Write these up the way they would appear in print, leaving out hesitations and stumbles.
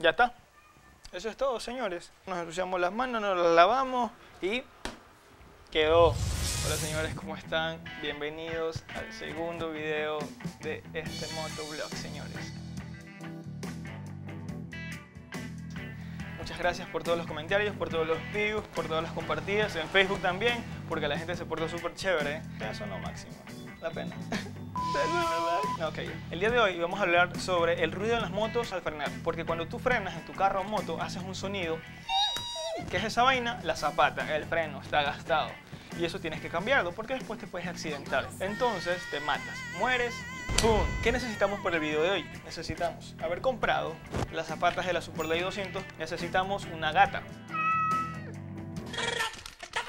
Ya está. Eso es todo, señores. Nos ensuciamos las manos, nos las lavamos y quedó. Hola señores, ¿cómo están? Bienvenidos al segundo video de este motovlog, señores. Muchas gracias por todos los comentarios, por todos los views, por todas las compartidas, en Facebook también, porque la gente se portó súper chévere. Eso no, máximo. La pena. No, ok. El día de hoy vamos a hablar sobre el ruido en las motos al frenar. Porque cuando tú frenas en tu carro o moto, haces un sonido. ¿Qué es esa vaina? La zapata, el freno, está gastado. Y eso tienes que cambiarlo porque después te puedes accidentar. Entonces te matas, mueres y ¡pum! ¿Qué necesitamos para el video de hoy? Necesitamos haber comprado las zapatas de la Superlay 200. Necesitamos una gata.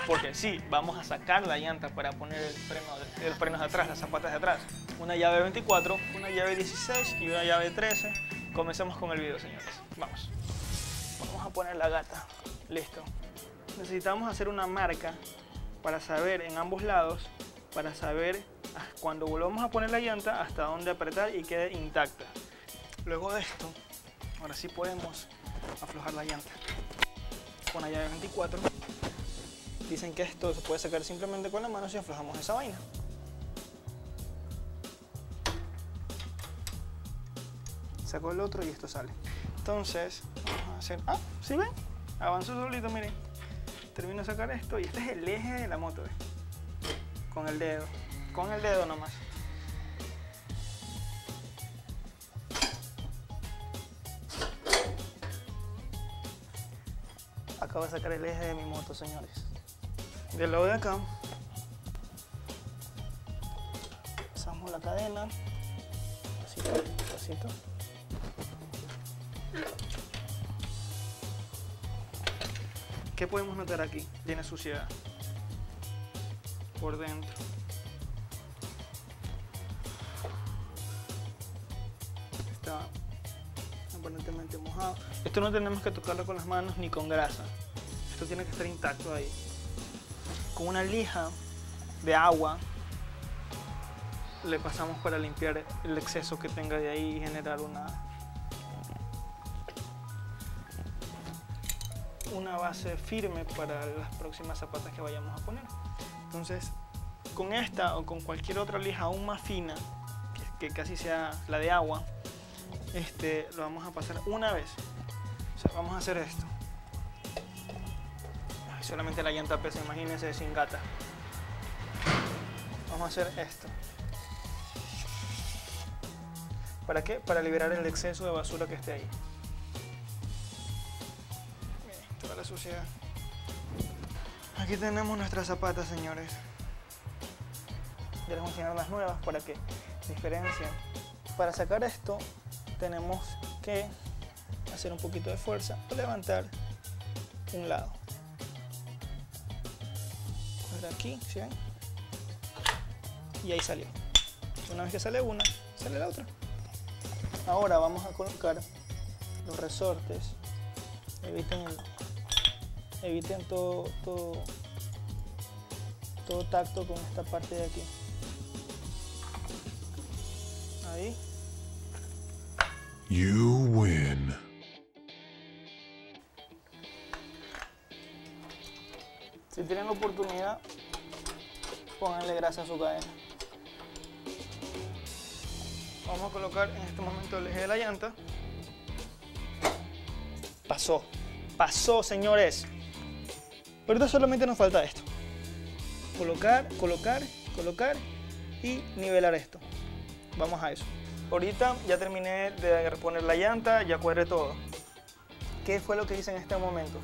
Porque sí, vamos a sacar la llanta para poner el freno de atrás, las zapatas de atrás. Una llave 24, una llave 16 y una llave 13. Comencemos con el video, señores. Vamos. Vamos a poner la gata. Listo. Necesitamos hacer una marca para saber en ambos lados, para saber cuando volvamos a poner la llanta hasta dónde apretar y quede intacta. Luego de esto, ahora sí podemos aflojar la llanta con la llave 24. Dicen que esto se puede sacar simplemente con la mano si aflojamos esa vaina. Saco el otro y esto sale. Entonces, vamos a hacer... Ah, ¿sí ven? Avanzó solito, miren. Termino de sacar esto y este es el eje de la moto, con el dedo nomás. Acabo de sacar el eje de mi moto, señores. Del lado de acá, pasamos la cadena, pasito, pasito. ¿Qué podemos notar aquí? Tiene suciedad por dentro. Está aparentemente mojado. Esto no tenemos que tocarlo con las manos ni con grasa. Esto tiene que estar intacto ahí. Con una lija de agua le pasamos para limpiar el exceso que tenga de ahí y generar una base firme para las próximas zapatas que vayamos a poner. Entonces, con esta o con cualquier otra lija aún más fina, que casi sea la de agua, lo vamos a pasar una vez. O sea, vamos a hacer esto. Ay, solamente la llanta pesa, imagínense sin gata. Vamos a hacer esto. ¿Para qué? Para liberar el exceso de basura que esté ahí. La suciedad. Aquí tenemos nuestras zapatas, señores. Ya les voy a enseñar las nuevas para que diferencien. Para sacar esto tenemos que hacer un poquito de fuerza o levantar un lado. Coger aquí, ¿sí ven? Y ahí salió. Una vez que sale una, sale la otra. Ahora vamos a colocar los resortes. Eviten todo tacto con esta parte de aquí. Ahí. You win. Si tienen la oportunidad, pónganle grasa a su cadena. Vamos a colocar en este momento el eje de la llanta. Pasó, señores. Ahorita solamente nos falta esto. Colocar y nivelar esto. Vamos a eso. Ahorita ya terminé de poner la llanta, ya cuadré todo. ¿Qué fue lo que hice en este momento?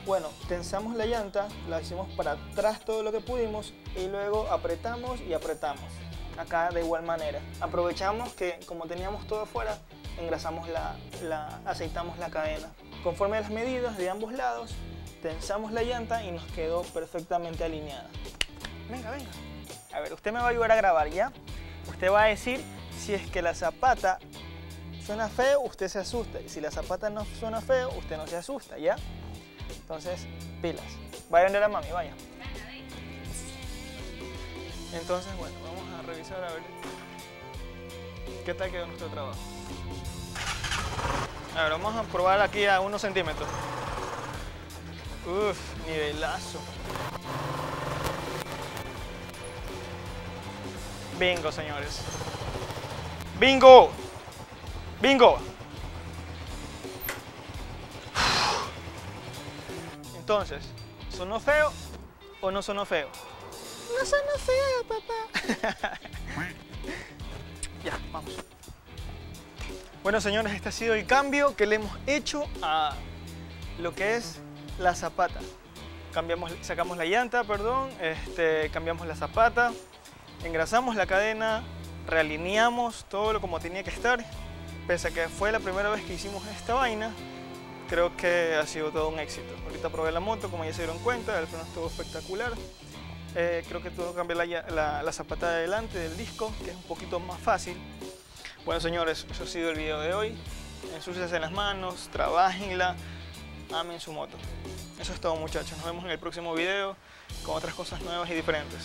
Bueno, tensamos la llanta, la hicimos para atrás todo lo que pudimos y luego apretamos y apretamos. Acá de igual manera. Aprovechamos que como teníamos todo afuera, engrasamos aceitamos la cadena. Conforme a las medidas de ambos lados, tensamos la llanta y nos quedó perfectamente alineada. Venga. A ver, usted me va a ayudar a grabar, ¿ya? Usted va a decir si es que la zapata suena feo, usted se asusta. Y si la zapata no suena feo, usted no se asusta, ¿ya? Entonces, pilas. Vaya a vender a mami, vaya. Entonces, bueno, vamos a revisar a ver qué tal quedó nuestro trabajo. A ver, vamos a probar aquí a 1 centímetro. Uf, nivelazo. Bingo, señores. ¡Bingo! ¡Bingo! Entonces, ¿sonó feo o no sonó feo? No sonó feo, papá. Ya, vamos. Bueno, señores, este ha sido el cambio que le hemos hecho a lo que es la zapata. Sacamos la llanta, perdón, cambiamos la zapata, engrasamos la cadena, realineamos todo como tenía que estar. Pese a que fue la primera vez que hicimos esta vaina, creo que ha sido todo un éxito. Ahorita probé la moto, como ya se dieron cuenta, el freno estuvo espectacular. Creo que tuve que cambiar la zapata de adelante del disco, que es un poquito más fácil. Bueno, señores, eso ha sido el video de hoy. Ensúciense las manos, trabájenla, amen su moto. Eso es todo, muchachos. Nos vemos en el próximo video con otras cosas nuevas y diferentes.